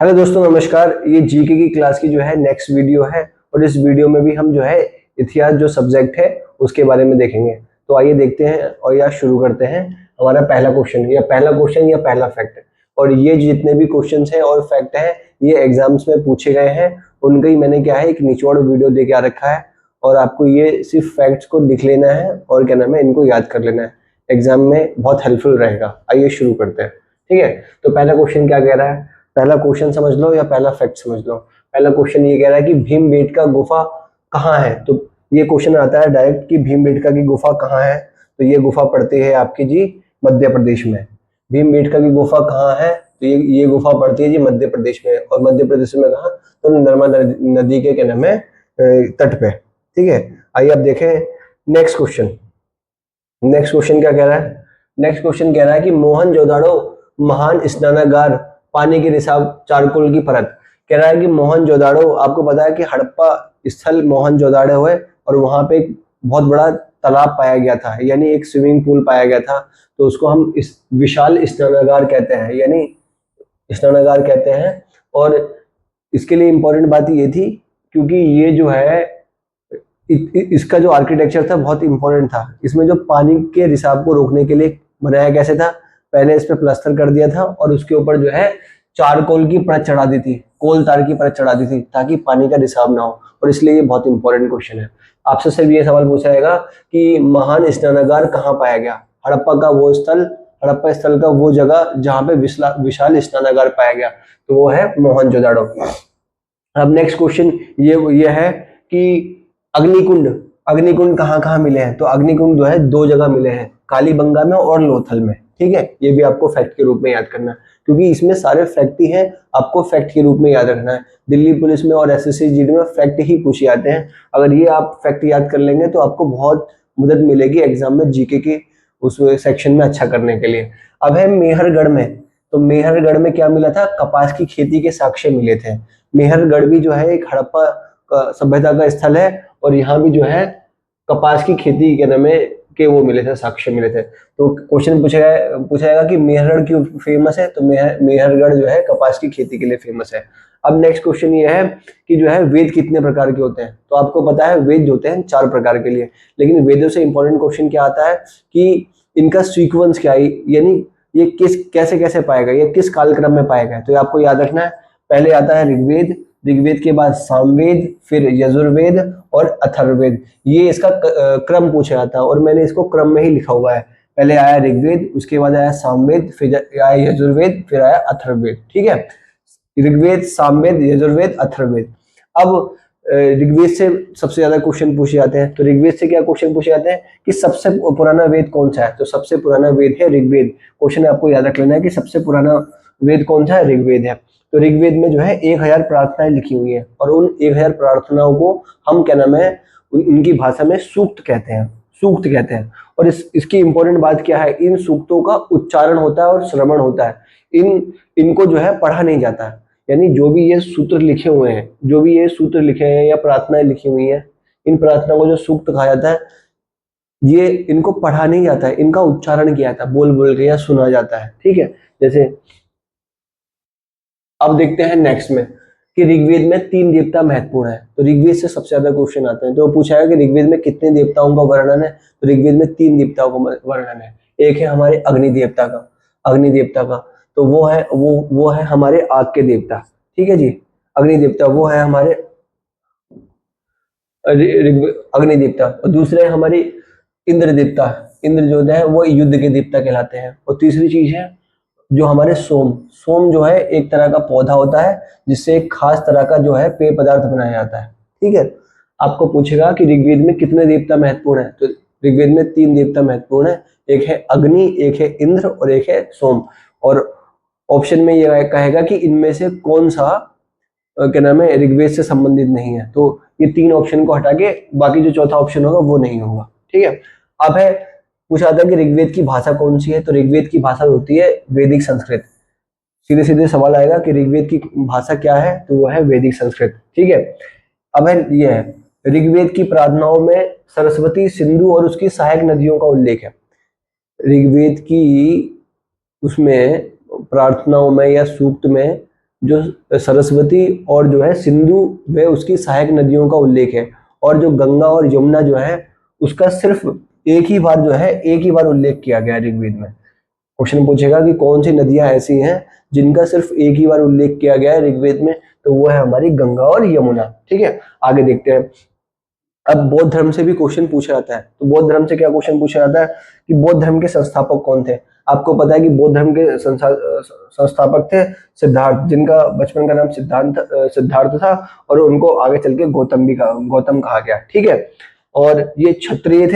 Hello दोस्तों, नमस्कार। ये जीके की क्लास की जो है नेक्स्ट वीडियो है और इस वीडियो में भी हम जो है इतिहास जो सब्जेक्ट है उसके बारे में देखेंगे। तो आइए देखते हैं और या शुरू करते हैं। हमारा पहला क्वेश्चन या पहला फैक्ट। और ये जितने भी क्वेश्चंस हैं और फैक्ट हैं ये एग्जाम्स में पूछे गए हैं, उनका ही मैंने क्या है एक निचोड़ वीडियो दे के आ रखा है और आपको ये सिर्फ फैक्ट्स को लिख लेना है और क्या नाम है इनको याद कर लेना है। एग्जाम में बहुत हेल्पफुल रहेगा। आइए शुरू करते हैं। ठीक है, तो पहला क्वेश्चन क्या कह रहा है, पहला क्वेश्चन समझ लो या पहला फैक्ट समझ लो। पहला क्वेश्चन ये कह रहा है कि भीमबेटका गुफा कहाँ है। तो ये क्वेश्चन आता है डायरेक्ट कि भीमबेटका की गुफा कहाँ है। तो ये गुफा पड़ती है आपकी जी मध्य प्रदेश में। भीमबेटका की गुफा कहाँ है, तो ये गुफा पड़ती है जी मध्य प्रदेश में। और मध्य प्रदेश में कहाँ, तो नर्मदा नदी के क्या नाम है तट पे। ठीक है, आइए अब देखें नेक्स्ट क्वेश्चन। नेक्स्ट क्वेश्चन क्या कह रहा है, नेक्स्ट क्वेश्चन कह रहा है कि मोहनजोदाड़ो महान स्नानागार पानी के रिसाव चारकोल की परत। कह रहा है कि मोहनजोदाड़ो, आपको पता है कि हड़प्पा स्थल मोहनजोदाड़ो है और वहां पे एक बहुत बड़ा तालाब पाया गया था, यानी एक स्विमिंग पूल पाया गया था। तो उसको हम इस विशाल स्नानागार कहते हैं, यानी स्नानागार कहते हैं। और इसके लिए इंपॉर्टेंट बात ये थी क्योंकि ये जो है इसका जो आर्किटेक्चर था बहुत इंपॉर्टेंट था। इसमें जो पानी के रिसाव को रोकने के लिए बनाया कैसे था, पहले इस पे प्लास्टर कर दिया था और उसके ऊपर जो है चारकोल की परत चढ़ा दी थी, कोल तार की परत चढ़ा दी थी ताकि पानी का रिसाव ना हो। और इसलिए ये बहुत इंपॉर्टेंट क्वेश्चन है। आपसे सिर्फ ये सवाल पूछा जाएगा कि महान स्नानागार कहाँ पाया गया। हड़प्पा का वो स्थल, हड़प्पा स्थल का वो जगह जहाँ पे विशाल स्नानागार पाया गया, तो वो है मोहनजोदाड़ो। अब नेक्स्ट क्वेश्चन ये है कि अग्निकुंड, अग्निकुंड कहाँ कहाँ मिले हैं। तो अग्निकुंड जो है दो जगह मिले हैं, कालीबंगा में और लोथल में। ठीक है, ये भी आपको फैक्ट के रूप में याद करना है क्योंकि इसमें सारे फैक्ट ही हैं, आपको फैक्ट के रूप में याद रखना है। दिल्ली पुलिस में और एसएससी जीडी में फैक्ट ही पूछे जाते हैं। अगर ये आप फैक्ट याद कर लेंगे तो आपको बहुत मदद मिलेगी एग्जाम में जीके की उस सेक्शन में अच्छा करने के लिए। अब है मेहरगढ़ में। तो मेहरगढ़ में क्या मिला था, कपास की खेती के साक्ष्य मिले थे। मेहरगढ़ भी जो है एक हड़प्पा सभ्यता का स्थल है और यहाँ भी जो है कपास की खेती के नाम के वो मिले थे, साक्ष्य मिले थे। तो क्वेश्चन पूछा जाएगा कि मेहरगढ़ क्यों फेमस है। तो मेहरगढ़ जो है कपास की खेती के लिए फेमस है। अब नेक्स्ट क्वेश्चन ये है कि जो है वेद कितने प्रकार के होते हैं। तो आपको पता है वेद होते हैं 4 प्रकार के लिए, लेकिन वेदों से इंपॉर्टेंट क्वेश्चन क्या आता है कि इनका सीक्वेंस क्या है, यानी ये किस कैसे कैसे पाएगा, ये किस कालक्रम में पाएगा। तो ये आपको याद रखना है। पहले आता है ऋग्वेद, ऋग्वेद के बाद सामवेद, फिर यजुर्वेद और अथर्ववेद। ये इसका क्रम पूछा जाता है और मैंने इसको क्रम में ही लिखा हुआ है। पहले आया ऋग्वेद, उसके बाद आया सामवेद, फिर आया यजुर्वेद, फिर आया अथर्ववेद। ठीक है, ऋग्वेद, सामवेद, यजुर्वेद, अथर्ववेद। अब ऋग्वेद से सबसे ज्यादा क्वेश्चन पूछे जाते हैं। तो ऋग्वेद से क्या क्वेश्चन पूछे जाते हैं कि सबसे पुराना वेद कौन सा है। तो सबसे पुराना वेद है ऋग्वेद। क्वेश्चन आपको याद रख लेना है कि सबसे पुराना वेद कौन सा है, ऋग्वेद है। तो ऋग्वेद में जो है 1000 प्रार्थनाएं लिखी हुई है और उन 1000 प्रार्थनाओं को हम क्या नाम है उनकी भाषा में सूक्त कहते हैं, सूक्त कहते हैं। और इसकी इंपॉर्टेंट बात क्या है, इन सूक्तों का उच्चारण होता है और श्रवण होता है। इनको जो है पढ़ा नहीं जाता है, यानी जो भी ये सूत्र लिखे हुए हैं, जो भी ये सूत्र लिखे हैं या प्रार्थनाएं लिखी हुई हैं, इन प्रार्थनाओं को जो सूक्त कहा जाता है, ये इनको पढ़ा नहीं जाता है, इनका उच्चारण किया जाता है, बोल बोल के या सुना जाता है। ठीक है, जैसे अब देखते हैं नेक्स्ट में कि ऋग्वेद में 3 देवता महत्वपूर्ण है। तो ऋग्वेद से सबसे ज्यादा क्वेश्चन आते हैं। तो पूछा है कि ऋग्वेद में कितने देवताओं का वर्णन है। तो ऋग्वेद में 3 देवताओं का वर्णन है। एक है हमारे अग्नि देवता का, अग्नि देवता का। तो वो है हमारे आग के देवता। ठीक है जी, अग्नि देवता वो है हमारे अग्नि देवता। और दूसरे है हमारे इंद्र देवता। इंद्र जो है वो युद्ध के देवता कहलाते हैं। और तीसरी चीज है जो हमारे सोम, सोम जो है एक तरह का पौधा होता है जिससे एक खास तरह का जो है पेय पदार्थ बनाया जाता है। ठीक है, आपको पूछेगा कि ऋग्वेद में कितने देवता महत्वपूर्ण है। तो ऋग्वेद में 3 देवता महत्वपूर्ण है, एक है अग्नि, एक है इंद्र और एक है सोम। और ऑप्शन में ये कहेगा कि इनमें से कौन सा क्या नाम है ऋग्वेद से संबंधित नहीं है। तो ये 3 ऑप्शन को हटा के बाकी जो चौथा ऑप्शन होगा वो नहीं होगा। ठीक है, अब है पूछा था कि ऋग्वेद की भाषा कौन सी है। तो ऋग्वेद की भाषा होती है वैदिक संस्कृत। सीधे सीधे सवाल आएगा कि ऋग्वेद की भाषा क्या है, तो वो है वैदिक संस्कृत। ठीक है, अब है ये है ऋग्वेद की प्रार्थनाओं में सरस्वती, सिंधु और उसकी सहायक नदियों का उल्लेख है। ऋग्वेद की उसमें प्रार्थनाओं में या सूक्त में जो सरस्वती और जो है सिंधु वे उसकी सहायक नदियों का उल्लेख है, और जो गंगा और यमुना जो है उसका सिर्फ एक ही बार उल्लेख किया गया है ऋग्वेद में। क्वेश्चन पूछेगा कि कौन सी नदियां ऐसी हैं जिनका सिर्फ एक ही बार उल्लेख किया गया है ऋग्वेद में, तो वो है हमारी गंगा और यमुना। ठीक है, आगे देखते हैं। अब बौद्ध धर्म से भी क्वेश्चन पूछा जाता है, तो बौद्ध धर्म से क्या क्वेश्चन पूछा जाता है कि बौद्ध धर्म के संस्थापक कौन थे। आपको पता है कि बौद्ध धर्म के संस्थापक थे सिद्धार्थ, जिनका बचपन का नाम सिद्धार्थ था, और उनको आगे चल के गौतम कहा गया। ठीक है, और ये क्षत्रिय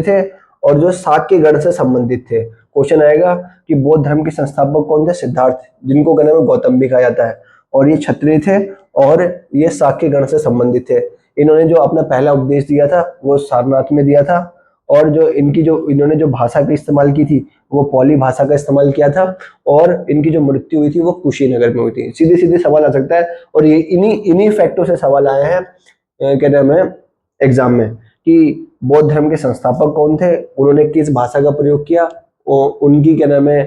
थे और जो शाक्य गण से संबंधित थे। क्वेश्चन आएगा कि बौद्ध धर्म के संस्थापक कौन थे, सिद्धार्थ, जिनको कहने में गौतम भी कहा जाता है, और ये क्षत्रिय थे और ये शाक्य गण से संबंधित थे। इन्होंने जो अपना पहला उपदेश दिया था वो सारनाथ में दिया था, और जो इन्होंने जो भाषा का इस्तेमाल की थी वो पाली भाषा का इस्तेमाल किया था, और इनकी जो मृत्यु हुई थी वो कुशीनगर में हुई थी। सीधे सीधे सवाल आ सकता है, और ये इन्हीं फैक्टों से सवाल आए हैं क्या नाम है एग्जाम में, कि बौद्ध धर्म के संस्थापक कौन थे, उन्होंने किस भाषा का प्रयोग किया, उनकी क्या नाम है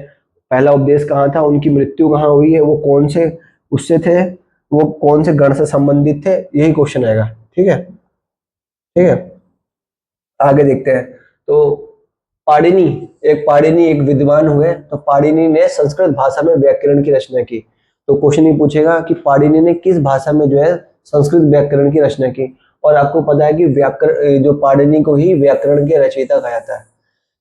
पहला उपदेश कहाँ था, उनकी मृत्यु कहाँ हुई है, वो कौन से उससे थे, वो कौन से गण से संबंधित थे, यही क्वेश्चन आएगा। ठीक है, ठीक है, आगे देखते हैं। तो पाणिनि एक विद्वान हुए, तो पाणिनि ने संस्कृत भाषा में व्याकरण की रचना की। तो क्वेश्चन ये पूछेगा कि पाणिनि ने किस भाषा में जो है संस्कृत व्याकरण की रचना की। और आपको पता है कि व्याकरण जो पाणिनि को ही व्याकरण के रचयिता कहा जाता है।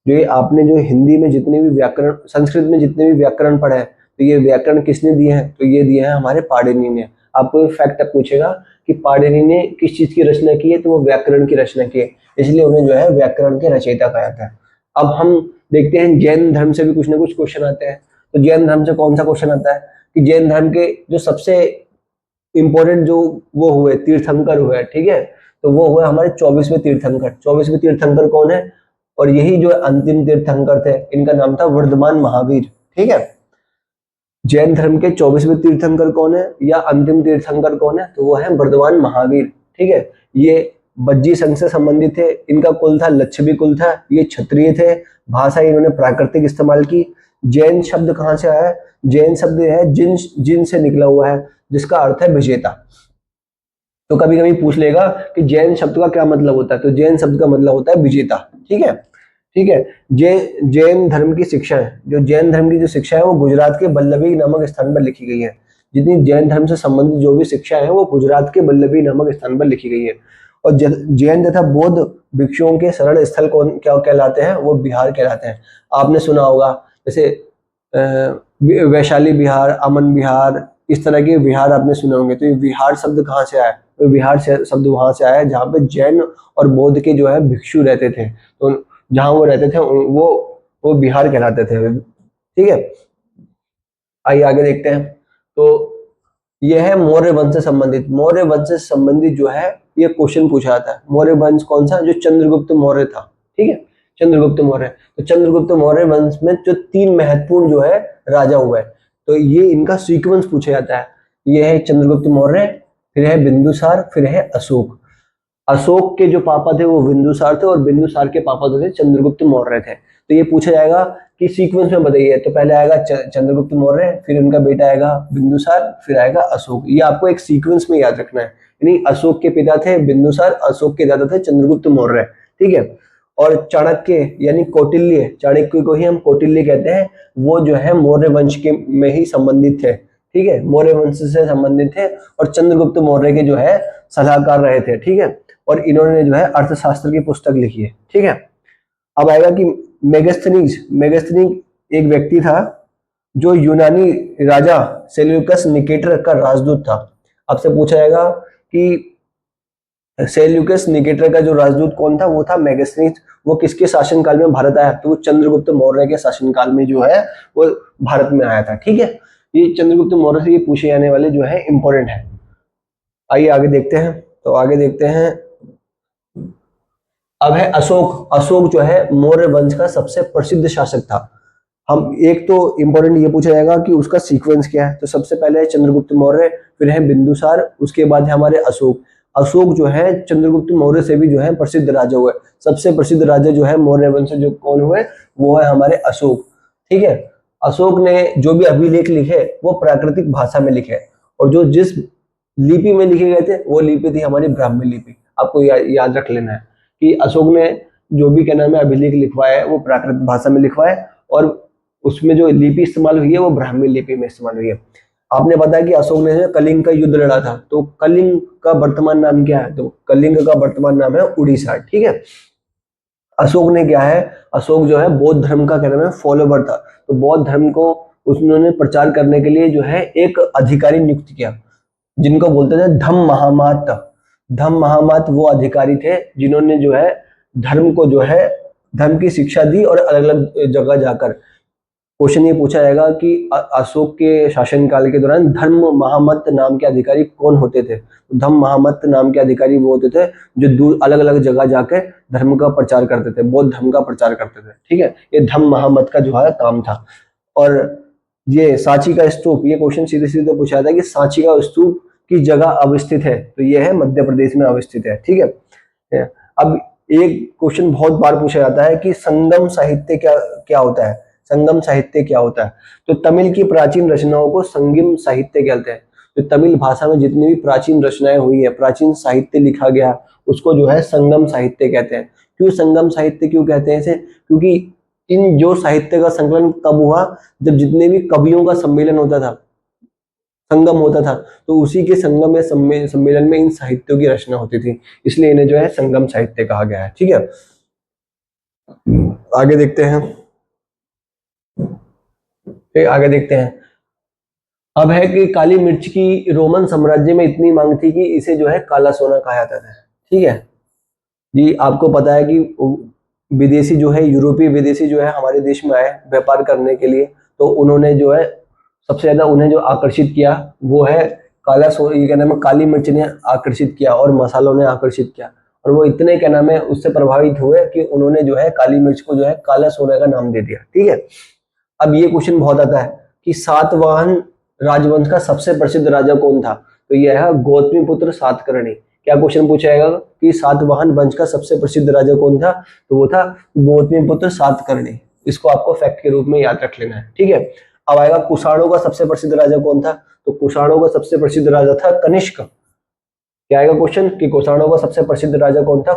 ये आपने जो हिंदी में जितने भी व्याकरण, संस्कृत में जितने भी व्याकरण पढ़े हैं, तो ये व्याकरण किसने दिए हैं, तो ये दिए हैं हमारे पाणिनि ने। आपको फैक्ट पूछेगा कि पाणिनि ने किस चीज की रचना की है, तो वो व्याकरण की रचना की है, इसलिए उन्हें जो है व्याकरण के रचयिता कहा जाता है। अब हम देखते हैं जैन धर्म से भी कुछ ना कुछ क्वेश्चन आते हैं। तो जैन धर्म से कौन सा क्वेश्चन आता है कि जैन धर्म के जो सबसे इंपॉर्टेंट जो वो हुए तीर्थंकर हुए, ठीक है, तो वो हुए हमारे 24वें तीर्थंकर। 24वें तीर्थंकर कौन है, और यही जो अंतिम तीर्थंकर थे, इनका नाम था वर्धमान महावीर। ठीक है, जैन धर्म के 24वें तीर्थंकर कौन है या अंतिम तीर्थंकर कौन है, तो वो है वर्धमान महावीर। ठीक है, ये बज्जी संघ से संबंधित थे, इनका कुल था लच्छवी कुल था, ये क्षत्रिय थे, भाषा इन्होंने प्राकृतिक इस्तेमाल की। जैन शब्द कहाँ से आया है, जैन शब्द है जिन से निकला हुआ है, जिसका अर्थ है विजेता। तो कभी कभी पूछ लेगा कि जैन शब्द का क्या मतलब होता है, तो जैन शब्द का मतलब होता है विजेता। ठीक है, ठीक है, जैन धर्म की शिक्षा है, जो जैन धर्म की जो शिक्षा है वो गुजरात के बल्लभी नामक स्थान पर लिखी गई है। जितनी जैन धर्म से संबंधित जो भी शिक्षा है वो गुजरात के बल्लभी नामक स्थान पर लिखी गई है। और जैन तथा बौद्ध भिक्षुओं के शरण स्थल कौन क्या कहलाते हैं, वो बिहार कहलाते हैं। आपने सुना होगा जैसे वैशाली बिहार, अमन बिहार, इस तरह के बिहार आपने सुने होंगे। तो ये बिहार शब्द कहाँ से आया, तो बिहार शब्द वहां से आया जहाँ पे जैन और बौद्ध के जो है भिक्षु रहते थे, तो जहां वो रहते थे वो बिहार कहलाते थे। ठीक है, आइए आगे देखते हैं। तो यह है मौर्य वंश से संबंधित। मौर्य वंश से संबंधित जो है ये क्वेश्चन पूछा जाता है। मौर्य वंश कौन सा, जो चंद्रगुप्त मौर्य था। ठीक है, चंद्रगुप्त मौर्य। तो चंद्रगुप्त मौर्य वंश में जो 3 महत्वपूर्ण जो है राजा हुए, तो ये इनका सीक्वेंस पूछा जाता है। ये है चंद्रगुप्त मौर्य, फिर है बिंदुसार, फिर है अशोक। अशोक के जो पापा थे वो बिंदुसार थे, और बिंदुसार के पापा जो थे चंद्रगुप्त मौर्य थे। तो ये पूछा जाएगा कि सीक्वेंस में बताइए, तो पहले आएगा चंद्रगुप्त मौर्य, फिर उनका बेटा आएगा बिंदुसार, फिर आएगा अशोक। ये आपको एक सीक्वेंस में याद रखना है। यानी अशोक के पिता थे बिंदुसार, अशोक के दादा थे चंद्रगुप्त मौर्य। ठीक है, और चाणक्य यानी कौटिल्य, चाणक्य को ही हम कौटिल्य कहते हैं, वो जो है मौर्य वंश के में ही संबंधित थे। ठीक है, मौर्य वंश से संबंधित थे, और चंद्रगुप्त मौर्य के जो है सलाहकार रहे थे। ठीक है, और इन्होंने जो है अर्थशास्त्र की पुस्तक लिखी है। ठीक है, अब आएगा कि मेगास्थनीज एक व्यक्ति था जो यूनानी राजा सेल्यूकस निकेटर का राजदूत था। आपसे पूछा जाएगा कि सेल्यूकस निकेटर का जो राजदूत कौन था, वो था मेगास्थनीज। वो किसके शासनकाल में भारत आया, तो वो चंद्रगुप्त मौर्य के शासनकाल में जो है वो भारत में आया था। ठीक है, ये चंद्रगुप्त मौर्य से ये पूछे जाने वाले जो है इंपॉर्टेंट है। आइए आगे देखते हैं। तो आगे देखते हैं, अब है अशोक। अशोक जो है मौर्य वंश का सबसे प्रसिद्ध शासक था। हम एक तो इंपॉर्टेंट ये पूछा जाएगा कि उसका सीक्वेंस क्या है, तो सबसे पहले है चंद्रगुप्त मौर्य, फिर है बिंदुसार, उसके बाद है हमारे अशोक। अशोक जो है चंद्रगुप्त मौर्य से भी जो है प्रसिद्ध राजा हुए। सबसे प्रसिद्ध राजा जो है मौर्य वंश से जो कौन हुए, वो है हमारे अशोक। ठीक है, अशोक ने जो भी अभिलेख लिखे वो प्राकृतिक भाषा में लिखे, और जो जिस लिपि में लिखे गए थे वो लिपि थी हमारी ब्राह्मी लिपि। आपको याद रख लेना है कि अशोक ने जो भी क्या नाम है अभिलेख लिखवाया है वो प्राकृतिक भाषा में लिखवाया है, और उसमें जो लिपि इस्तेमाल हुई है वो ब्राह्मी लिपि में इस्तेमाल हुई है। आपने बताया कि अशोक ने कलिंग का युद्ध लड़ा था, तो कलिंग का वर्तमान नाम क्या है? तो कलिंग का वर्तमान नाम है उड़ीसा। ठीक है। अशोक ने क्या है, अशोक जो है बौद्ध धर्म का क्या नाम है फॉलोवर था, तो बौद्ध धर्म को उन्होंने प्रचार करने के लिए जो है एक अधिकारी नियुक्त किया, जिनको बोलते थे धम्म महामात। धम्म महामात वो अधिकारी थे जिन्होंने जो है धर्म को जो है धर्म की शिक्षा दी, और अलग अलग जगह जाकर क्वेश्चन ये पूछा जाएगा कि अशोक के शासनकाल के दौरान धर्म महामत नाम के अधिकारी कौन होते थे? तो धम्म महामत नाम के अधिकारी वो होते थे जो दूर अलग अलग जगह जाके धर्म का प्रचार करते थे, बौद्ध धर्म का प्रचार करते थे। ठीक है, ये धम्म महामत का जो है काम था। और ये सांची का स्तूप, ये क्वेश्चन सीधे सीधे पूछा था कि सांची का स्तूप की जगह अवस्थित है, तो ये है मध्य प्रदेश में अवस्थित है। ठीक है। अब एक क्वेश्चन बहुत बार पूछा जाता है कि संगम साहित्य क्या क्या होता है? संगम साहित्य क्या होता है? तो तमिल की प्राचीन रचनाओं को संगम साहित्य कहते हैं। तो तमिल भाषा में जितनी भी प्राचीन रचनाएं हुई है, प्राचीन साहित्य लिखा गया, उसको जो है संगम साहित्य कहते हैं। क्यों संगम साहित्य क्यों कहते हैं इसे? क्योंकि इन जो साहित्य का संकलन कब हुआ, जब जितने भी कवियों का सम्मेलन होता था, संगम होता था, तो उसी के संगम या सम्मेलन में इन साहित्यों की रचना होती थी, इसलिए इन्हें जो है संगम साहित्य कहा गया है। ठीक है, आगे देखते हैं। आगे देखते हैं। अब है कि काली मिर्च की रोमन साम्राज्य में इतनी मांग थी कि इसे जो है काला सोना कहा जाता था। ठीक है जी, आपको पता है कि विदेशी जो है, यूरोपीय विदेशी जो है हमारे देश में आए व्यापार करने के लिए, तो उन्होंने जो है सबसे ज्यादा उन्हें जो आकर्षित किया वो है ये क्या नाम है काली मिर्च ने आकर्षित किया, और मसालों ने आकर्षित किया, और वो इतने क्या नाम है उससे प्रभावित हुए कि उन्होंने जो है काली मिर्च को जो है काला सोना का नाम दे दिया। ठीक है, अब ये क्वेश्चन बहुत आता है कि सातवाहन राजवंश का सबसे प्रसिद्ध राजा कौन था? तो यह है गौतमीपुत्र सातकर्णी। क्या क्वेश्चन पूछा जाएगा कि सातवाहन वंश का सबसे प्रसिद्ध राजा कौन था? तो वो था गौतमीपुत्र सातकर्णी। इसको आपको फैक्ट के रूप में याद रख लेना है। ठीक है, अब आएगा कुषाणों का सबसे प्रसिद्ध राजा कौन था? तो कुषाणों का सबसे प्रसिद्ध राजा था कनिष्क। क्या आएगा क्वेश्चन कि कुषाणों का सबसे प्रसिद्ध राजा कौन था?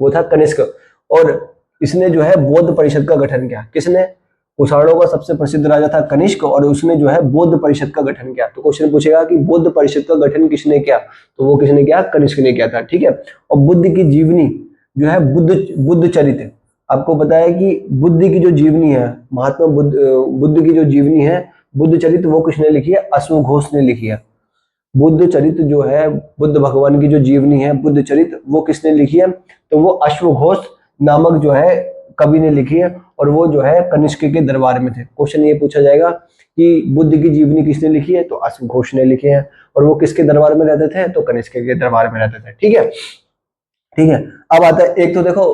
वो था कनिष्क। और इसने जो है बौद्ध परिषद का गठन किया। किसने? कुषाणों का सबसे प्रसिद्ध राजा था कनिष्क, और उसने जो है बौद्ध परिषद का गठन किया। तो क्वेश्चन पूछेगा कि बौद्ध परिषद का गठन किसने किया? तो वो किसने किया? कनिष्क ने किया था। ठीक है, और बुद्ध की जीवनी जो है बुद्ध चरित्र, आपको पता है कि बुद्ध की जो जीवनी है, महात्मा बुद्ध की जो जीवनी है बुद्ध चरित्र, वो किसने लिखी है? अश्वघोष ने लिखी है। बुद्ध चरित्र जो है, बुद्ध भगवान की जो जीवनी है बुद्ध चरित्र, वो किसने लिखी है? तो वो अश्वघोष नामक जो है कवि ने लिखी है, और वो जो है कनिष्क के दरबार में थे। क्वेश्चन ये पूछा जाएगा कि बुद्ध की जीवनी किसने लिखी है? तो अश्वघोष ने लिखी है, और वो किसके दरबार में रहते थे? तो कनिष्क के दरबार में रहते थे। ठीक है, ठीक है। अब आता है, एक तो देखो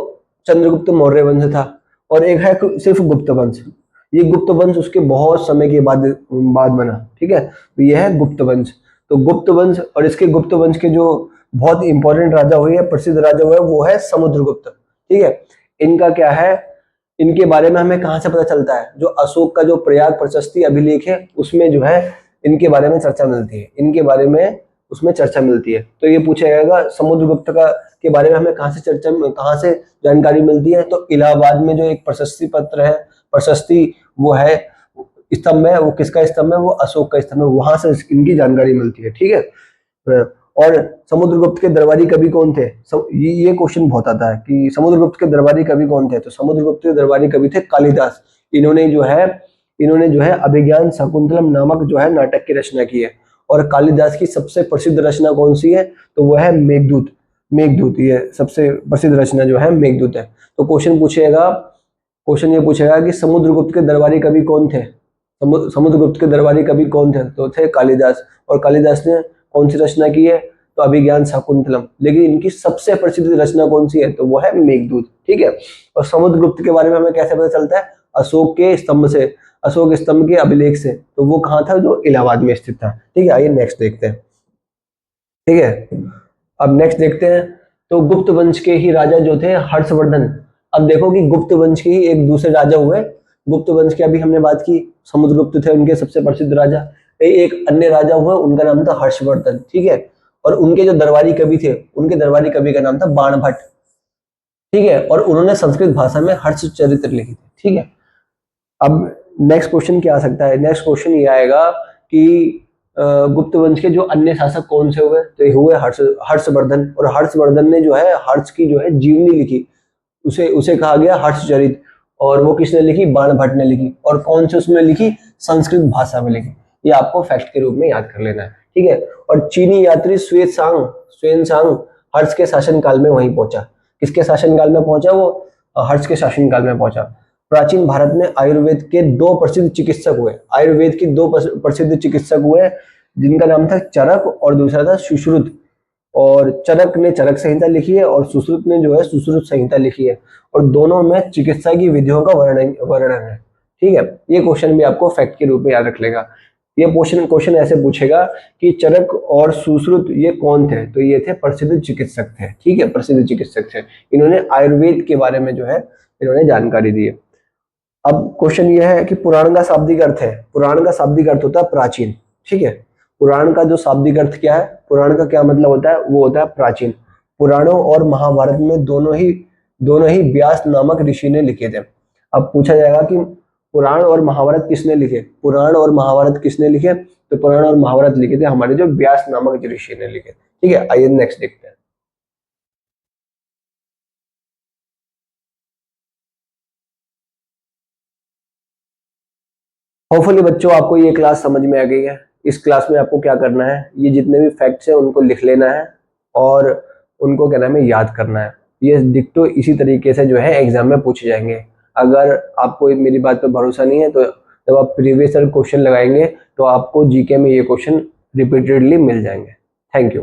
चंद्रगुप्त मौर्य वंश था, और एक है सिर्फ गुप्त वंश। ये गुप्त वंश उसके बहुत समय के बाद बना। ठीक है, तो ये है गुप्त वंश। तो गुप्त वंश, और इसके गुप्त वंश के जो बहुत इंपॉर्टेंट राजा हुए हैं, प्रसिद्ध राजा हुए, वो है समुद्रगुप्त। ठीक है, इनका क्या है, इनके बारे में हमें कहाँ से पता चलता है? जो अशोक का जो प्रयाग प्रशस्ति अभिलेख है उसमें जो है इनके बारे में चर्चा मिलती है, इनके बारे में उसमें चर्चा मिलती है। तो ये पूछा जाएगा समुद्रगुप्त का के बारे में हमें कहाँ से जानकारी मिलती है? तो इलाहाबाद में जो एक प्रशस्ति पत्र है, प्रशस्ति वो है स्तंभ है, वो किसका स्तंभ है? वो अशोक का स्तंभ है, वहां से इनकी जानकारी मिलती है। ठीक है, और समुद्रगुप्त के दरबारी कवि कौन थे? ये क्वेश्चन बहुत आता है कि समुद्रगुप्त के दरबारी कवि कौन थे? तो समुद्रगुप्त के दरबारी कवि थे कालिदास। इन्होंने जो है अभिज्ञान शाकुंतलम नामक जो है नाटक की रचना की है। और कालिदास की सबसे प्रसिद्ध रचना कौन सी है? तो वह है मेघदूत। मेघदूत, ये सबसे प्रसिद्ध रचना जो है मेघदूत है। तो क्वेश्चन ये पूछेगा कि समुद्रगुप्त के दरबारी कवि कौन थे? समुद्रगुप्त के दरबारी कवि कौन थे? तो थे कालिदास। और कालिदास ने कौन सी रचना की है? तो अभिज्ञान शाकुंतलम। लेकिन इनकी सबसे प्रसिद्ध रचना कौन सी है? तो वो है मेघदूत। ठीक है, और समुद्रगुप्त के बारे में हमें कैसे पता चलता है? अशोक के स्तंभ से, अशोक स्तंभ के अभिलेख से। तो वो कहाँ था? जो इलाहाबाद में स्थित था। ठीक है, आइए नेक्स्ट देखते हैं। ठीक है, अब नेक्स्ट देखते हैं। तो गुप्त वंश के ही राजा जो थे हर्षवर्धन। अब देखो कि गुप्त वंश के ही एक दूसरे राजा हुए गुप्त वंश की अभी हमने बात की, समुद्रगुप्त थे उनके सबसे प्रसिद्ध राजा। एक अन्य राजा हुआ, उनका नाम था हर्षवर्धन, ठीक है, और उनके जो दरबारी कवि थे, उनके दरबारी कवि का नाम था बाणभट्ट, ठीक है, और उन्होंने संस्कृत भाषा में हर्षचरित्र लिखी थी, ठीक है। अब नेक्स्ट क्वेश्चन क्या आ सकता है? नेक्स्ट क्वेश्चन ये आएगा कि गुप्त वंश के जो अन्य शासक कौन से हुए? तो ये हुए हर्षवर्धन, और हर्षवर्धन ने जो है हर्ष की जो है जीवनी लिखी, उसे उसे कहा गया हर्षचरित, और वो किसने लिखी? बाणभट्ट ने लिखी, और कौन से उसमें लिखी? संस्कृत भाषा में लिखी। ये आपको फैक्ट के रूप में याद कर लेना है, ठीक है। और चीनी यात्री xuanzang हर्ष के शासनकाल में वहीं पहुंचा। किसके शासनकाल में पहुंचा वो? हर्ष के शासनकाल में पहुंचा। प्राचीन भारत में आयुर्वेद के दो प्रसिद्ध चिकित्सक हुए, आयुर्वेद की दो प्रसिद्ध चिकित्सक हुए, जिनका नाम था चरक और दूसरा था सुश्रुत। और चरक ने चरक संहिता लिखी है और सुश्रुत ने जो है सुश्रुत संहिता लिखी है, और दोनों में चिकित्सा की विधियों का वर्णन है, ठीक है। ये क्वेश्चन भी आपको फैक्ट के रूप में याद रख लेगा। ये क्वेश्चन ऐसे पूछेगा कि चरक और सुश्रुत ये कौन थे? तो ये थे प्रसिद्ध चिकित्सक थे, ठीक है, प्रसिद्ध चिकित्सक थे। इन्होंने आयुर्वेद के बारे में जो है इन्होंने जानकारी दी है। अब क्वेश्चन ये है कि पुराण का शाब्दिक अर्थ है, पुराण का शाब्दिक अर्थ होता है प्राचीन, ठीक है। पुराण का जो शाब्दिक अर्थ क्या है? पुराण का क्या मतलब होता है? वो होता है प्राचीन। पुराणों और महाभारत में दोनों ही व्यास नामक ऋषि ने लिखे थे। अब पूछा जाएगा कि पुराण और महाभारत किसने लिखे? पुराण और महाभारत किसने लिखे? तो पुराण और महाभारत लिखे थे हमारे जो व्यास नामक ऋषि ने लिखे, ठीक है। आइए नेक्स्ट देखते हैं। होपफुली बच्चों आपको ये क्लास समझ में आ गई है। इस क्लास में आपको क्या करना है? ये जितने भी फैक्ट्स हैं उनको लिख लेना है, और उनको क्या नाम है याद करना है। ये डिक्टो इसी तरीके से जो है एग्जाम में पूछे जाएंगे। अगर आपको मेरी बात पर भरोसा नहीं है तो जब आप प्रीवियस ईयर क्वेश्चन लगाएंगे तो आपको जीके में ये क्वेश्चन रिपीटेडली मिल जाएंगे। Thank you.